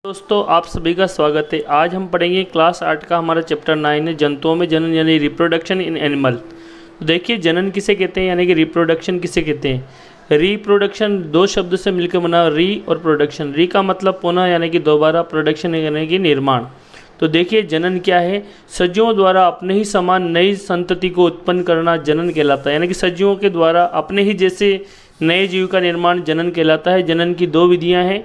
दोस्तों आप सभी का स्वागत है। आज हम पढ़ेंगे क्लास 8 का हमारा चैप्टर 9 है जंतुओं में जनन यानी रिप्रोडक्शन इन एनिमल। तो देखिए जनन किसे कहते हैं यानी कि रिप्रोडक्शन किसे कहते हैं। रिप्रोडक्शन दो शब्द से मिलकर बना री और प्रोडक्शन। री का मतलब पुनः यानी कि दोबारा, प्रोडक्शन यानी कि निर्माण। तो देखिए जनन क्या है, सजीवों द्वारा अपने ही समान नई संतति को उत्पन्न करना जनन कहलाता है। यानी कि सजीवों के द्वारा अपने ही जैसे नए जीव का निर्माण जनन कहलाता है। जनन की दो विधियाँ हैं,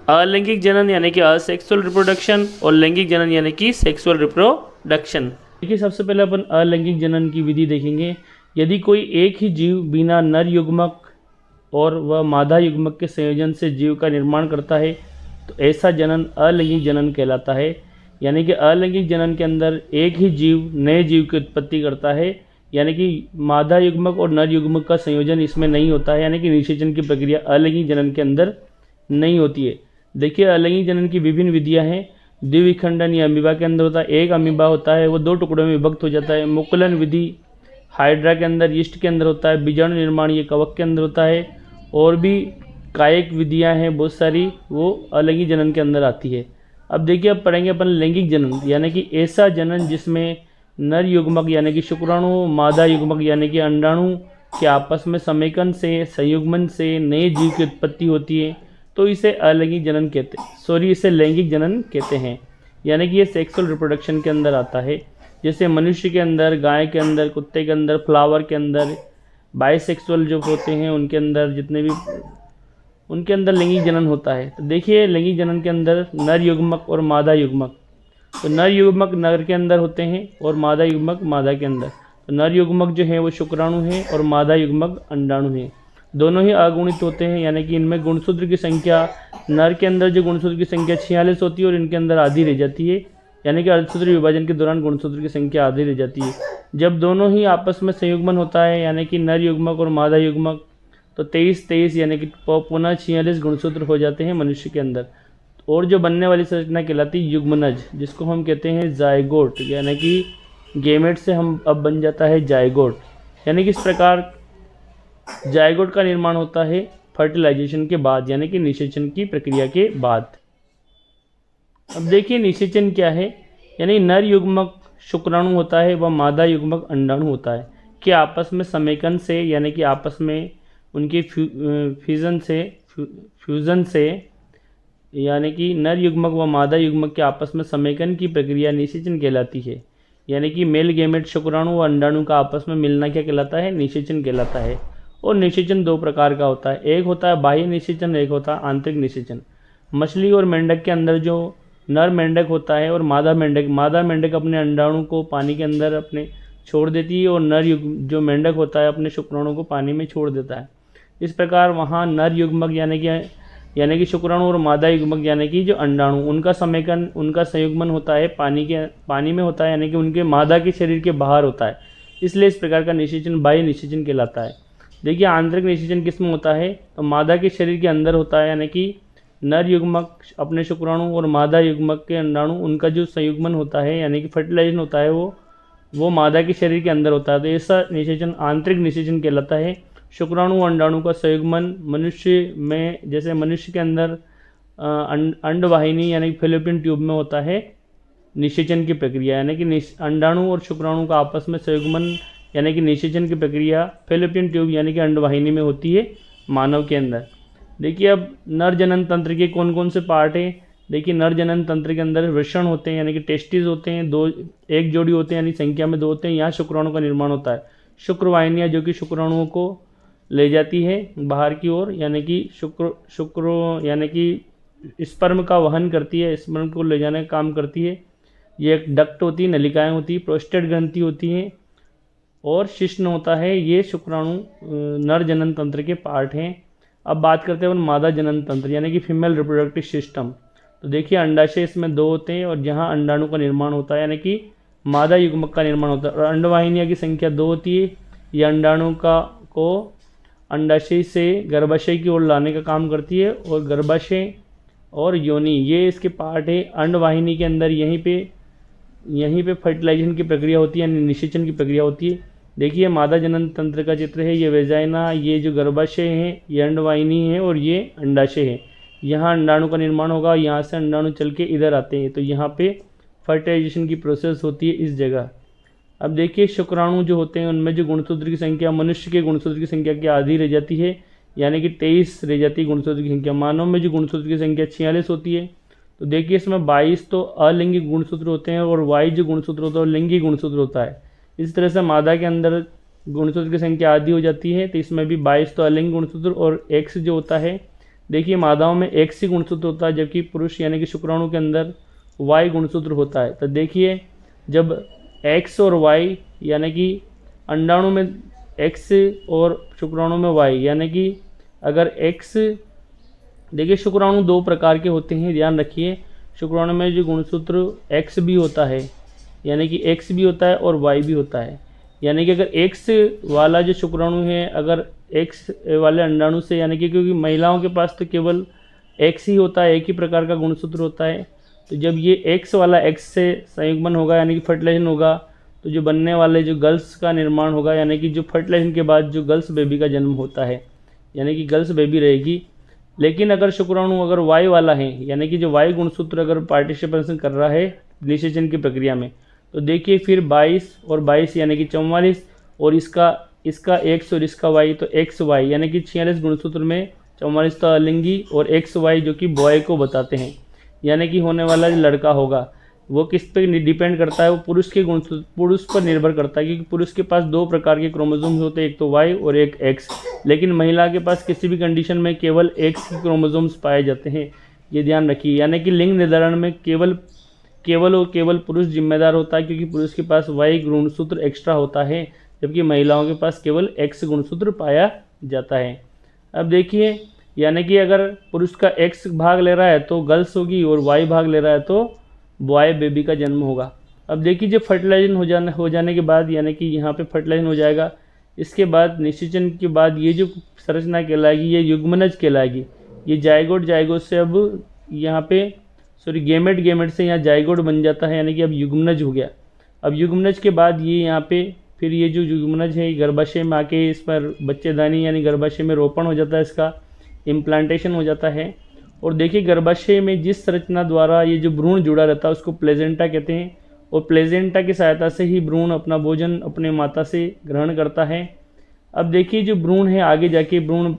अलैंगिक जनन यानी कि असेक्सुअल रिप्रोडक्शन और लैंगिक जनन यानी कि सेक्सुअल रिप्रोडक्शन। देखिए सबसे पहले अपन अलैंगिक जनन की विधि देखेंगे। यदि कोई एक ही जीव बिना नर युग्मक और वह मादा युग्मक के संयोजन से जीव का निर्माण करता है तो ऐसा जनन अलैंगिक जनन कहलाता है। यानी कि अलैंगिक जनन के अंदर एक ही जीव नए जीव की उत्पत्ति करता है, यानी कि मादा युग्मक और नर युग्मक का संयोजन इसमें नहीं होता है, यानी कि निषेचन की प्रक्रिया अलैंगिक जनन के अंदर नहीं होती है। देखिए अलैंगिक जनन की विभिन्न विधियां हैं। द्विविखंडन या अमीबा के अंदर होता है, एक अमीबा होता है वो दो टुकड़ों में विभक्त हो जाता है। मुकुलन विधि हाइड्रा के अंदर, यीस्ट के अंदर होता है। बीजाणु निर्माण ये कवक के अंदर होता है। और भी कायिक विधियां हैं बहुत सारी, वो अलैंगिक जनन के अंदर आती है। अब देखिए अब पढ़ेंगे अपन लैंगिक जनन, यानी कि ऐसा जनन जिसमें नर युग्मक यानी कि शुक्राणु, मादा युग्मक यानी कि अंडाणु के आपस में समेकन से, संयुग्मन से नए जीव की उत्पत्ति होती है, तो इसे अलैंगिक जनन कहते हैं, इसे लैंगिक जनन कहते हैं। यानी कि ये सेक्सुअल रिप्रोडक्शन के अंदर आता है। जैसे मनुष्य के अंदर, गाय के अंदर, कुत्ते के अंदर, फ्लावर के अंदर, बाइसेक्सुअल जो होते हैं उनके अंदर, जितने भी उनके अंदर लैंगिक जनन होता है। तो देखिए लैंगिक जनन के अंदर नर युग्मक और मादा युग्मक, तो नर युग्मक नर के अंदर होते हैं और मादा युग्मक मादा के अंदर। तो नर युग्मक जो है वो शुक्राणु है और मादा युग्मक अंडाणु है। दोनों ही अगुणित होते हैं, यानी कि इनमें गुणसूत्र की संख्या, नर के अंदर जो गुणसूत्र की संख्या 46 होती है और इनके अंदर आधी रह जाती है, यानी कि अर्धसूत्र विभाजन के दौरान गुणसूत्र की संख्या आधी रह जाती है। जब दोनों ही आपस में संयुग्मन होता है, यानी कि नर युग्मक और मादा युग्मक, तो 23 यानी कि पुनः 46 गुणसूत्र हो जाते हैं मनुष्य के अंदर। और जो बनने वाली संरचना कहलाती है युग्मनज, जिसको हम कहते हैं जायगोट, यानी कि गेमेट से हम अब बन जाता है जायगोट। यानी कि इस प्रकार जायगोट का निर्माण होता है फर्टिलाइजेशन के बाद, यानी कि निषेचन की प्रक्रिया के बाद। अब देखिए निषेचन क्या है, यानी नर युग्मक शुक्राणु होता है व मादा युग्मक अंडाणु होता है कि आपस में समेकन से, यानी कि आपस में उनके फ्यूजन से, यानी कि नर युग्मक व मादा युग्मक के आपस में समेकन की प्रक्रिया निषेचन कहलाती है। यानी कि मेल गेमेट शुक्राणु व अंडाणु का आपस में मिलना क्या कहलाता है, निषेचन कहलाता है। और निषेचन दो प्रकार का होता है, एक होता है बाह्य निषेचन, एक होता है आंतरिक निषेचन। मछली और मेंढक के अंदर जो नर मेंढक होता है और मादा मेंढक अपने अंडाणु को पानी के अंदर अपने छोड़ देती है और जो मेंढक होता है अपने शुक्राणु को पानी में छोड़ देता है। इस प्रकार वहाँ नर युग्मक यानी कि शुक्राणु और मादा युग्मक यानी कि जो अंडाणु, उनका समेकन, उनका संयुग्मन होता है पानी में होता है, यानी कि उनके मादा के शरीर के बाहर होता है। इसलिए इस प्रकार का निषेचन बाह्य निषेचन कहलाता है। देखिए आंतरिक निषेचन किस में होता है, तो मादा के शरीर के अंदर होता है, यानी कि नर युग्मक अपने शुक्राणु और मादा युग्मक के अंडाणु, उनका जो संयुग्मन होता है यानी कि फर्टिलाइजेशन होता है वो मादा के शरीर के अंदर होता है। तो ऐसा निषेचन आंतरिक निषेचन कहलाता है। शुक्राणु अंडाणु का संयुग्मन मनुष्य में, जैसे मनुष्य के अंदर अंडवाहिनी यानी फैलोपियन ट्यूब में होता है निषेचन की प्रक्रिया, यानी कि अंडाणु और शुक्राणु का आपस में संयुग्मन यानी कि निषेचन की प्रक्रिया फैलोपियन ट्यूब यानी कि अंडवाहिनी में होती है मानव के अंदर। देखिए अब नर जनन तंत्र के कौन कौन से पार्ट हैं। देखिए नर जनन तंत्र के अंदर वृषण होते हैं, यानी कि टेस्टिस होते हैं, एक जोड़ी होते हैं, यानी संख्या में 2 होते हैं। यहाँ शुक्राणु का निर्माण होता है। शुक्रवाहिनियाँ जो कि शुक्राणुओं को ले जाती है बाहर की ओर, यानी कि शुक्र यानी कि स्पर्म का वहन करती है, स्पर्म को ले जाने का काम करती है। ये एक डक्ट होती है, नलिकाएँ होती है, प्रोस्टेट ग्रंथि होती हैं और शिश्न होता है। ये शुक्राणु नर जनन तंत्र के पार्ट हैं। अब बात करते हैं मादा जनन तंत्र यानी कि फीमेल रिप्रोडक्टिव सिस्टम। तो देखिए अंडाशय इसमें 2 होते हैं और जहाँ अंडाणु का निर्माण होता है, यानी कि मादा युग्मक का निर्माण होता है, और अंडवाहिनियाँ की संख्या 2 होती है। ये अंडाणु को अंडाशय से गर्भाशय की ओर लाने का काम करती है, और गर्भाशय और योनि ये इसके पार्ट है। अंडवाहिनी के अंदर यहीं पे फर्टिलाइजेशन की प्रक्रिया होती है, यानी निषेचन की प्रक्रिया होती है। देखिए मादा जनन तंत्र का चित्र है, ये वेजाइना, ये जो गर्भाशय है, ये अंडवाहिनी है और ये अंडाशय है। यहाँ अंडाणु का निर्माण होगा, यहाँ से अंडाणु चल के इधर आते हैं, तो यहाँ पे फर्टिलाइजेशन की प्रोसेस होती है इस जगह। अब देखिए शुक्राणु जो होते हैं उनमें जो गुणसूत्र की संख्या मनुष्य के गुणसूत्र की संख्या की आधी रह जाती है, यानी कि 23 रह जाती है गुणसूत्र की संख्या। मानव में जो गुणसूत्र की संख्या 46 होती है। तो देखिए इसमें 22 तो अलिंगी गुणसूत्र होते हैं और 22 जो गुणसूत्र होता है वो लिंगी गुणसूत्र होता है। इस तरह से मादा के अंदर गुणसूत्र की संख्या आधी हो जाती है, तो इसमें भी 22 तो अलिंगी गुणसूत्र और X जो होता है, देखिए मादाओं में X ही गुणसूत्र होता है, जबकि पुरुष यानी कि शुक्राणु के अंदर Y गुणसूत्र होता है। तो देखिए जब X और Y यानी कि अंडाणु में X और शुक्राणु में Y, यानी कि अगर X, देखिए शुक्राणु दो प्रकार के होते हैं, ध्यान रखिए। शुक्राणु में जो गुणसूत्र X भी होता है, यानी कि X भी होता है और Y भी होता है। यानी कि अगर X वाला जो शुक्राणु है, अगर X वाले अंडाणु से, यानी कि क्योंकि महिलाओं के पास तो केवल X ही होता है, एक ही प्रकार का गुणसूत्र होता है, तो जब ये X वाला X से संयुग्मन होगा यानी कि फर्टिलाइजेशन होगा, तो जो बनने वाले जो गर्ल्स का निर्माण होगा, यानी कि जो फर्टिलाइजेशन के बाद जो गर्ल्स बेबी का जन्म होता है, यानी कि गर्ल्स बेबी रहेगी। लेकिन अगर शुक्राणु अगर Y वाला है, यानी कि जो Y गुणसूत्र अगर पार्टिसिपेशन कर रहा है निषेचन की प्रक्रिया में, तो देखिए फिर 22 और 22 यानी कि 44, और इसका X और इसका Y, तो XY यानी कि 46 गुणसूत्र में 44 तो अलिंगी और XY जो कि बॉय को बताते हैं, यानी कि होने वाला जो लड़का होगा वो किस पे डिपेंड करता है, वो पुरुष के गुणसूत्र, पुरुष पर निर्भर करता है, क्योंकि पुरुष के पास दो प्रकार के क्रोमोसोम होते हैं, एक तो Y और एक X। लेकिन महिला के पास किसी भी कंडीशन में केवल X के क्रोमोसोम्स पाए जाते हैं, ये ध्यान रखिए। यानी कि लिंग निर्धारण में केवल पुरुष जिम्मेदार होता है, क्योंकि पुरुष के पास Y गुणसूत्र एक्स्ट्रा होता है, जबकि महिलाओं के पास केवल X गुणसूत्र पाया जाता है। अब देखिए, यानी कि अगर पुरुष का X भाग ले रहा है तो गर्ल्स होगी, और Y भाग ले रहा है तो बॉय बेबी का जन्म होगा। अब देखिए जब फर्टिलाइजेशन हो जाने के बाद, यानी कि यहाँ पे फर्टिलाइजेशन हो जाएगा, इसके बाद निषेचन के बाद ये जो संरचना कहलाएगी ये युग्मनज कहलाएगी। ये जाइगोट से अब यहाँ पे गेमेट से यहाँ जाइगोट बन जाता है, यानी कि अब युग्मनज हो गया। अब युग्मनज के बाद ये यहाँ पे फिर ये जो युग्मनज है गर्भाशय में आके इस पर बच्चेदानी यानी गर्भाशय में रोपण हो जाता है, इसका इम्प्लांटेशन हो जाता है। और देखिए गर्भाशय में जिस संरचना द्वारा ये जो भ्रूण जुड़ा रहता है उसको प्लेजेंटा कहते हैं, और प्लेजेंटा की सहायता से ही भ्रूण अपना भोजन अपने माता से ग्रहण करता है। अब देखिए जो भ्रूण है आगे जाके भ्रूण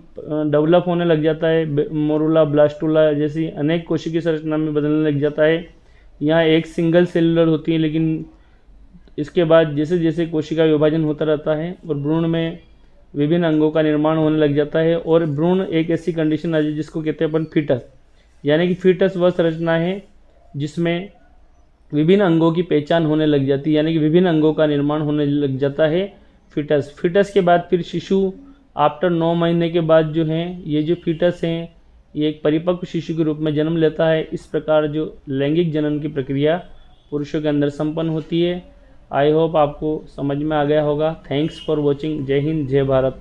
डेवलप होने लग जाता है, मोरुला ब्लास्टुला जैसी अनेक कोशिकीय संरचना में बदलने लग जाता है। यहाँ एक सिंगल सेलुलर होती है, लेकिन इसके बाद जैसे जैसे कोशिका विभाजन होता रहता है और भ्रूण में विभिन्न अंगों का निर्माण होने लग जाता है, और भ्रूण एक ऐसी कंडीशन आ जाए जिसको कहते हैं अपन फीटस। यानी कि फीटस वह संरचना है जिसमें विभिन्न अंगों की पहचान होने लग जाती है, यानी कि विभिन्न अंगों का निर्माण होने लग जाता है फीटस के बाद फिर शिशु आफ्टर 9 महीने के बाद जो है ये जो फीटस हैं ये एक परिपक्व शिशु के रूप में जन्म लेता है। इस प्रकार जो लैंगिक जनन की प्रक्रिया पुरुषों के अंदर संपन्न होती है। आई होप आपको समझ में आ गया होगा। Thanks for watching. जय हिंद, जय भारत।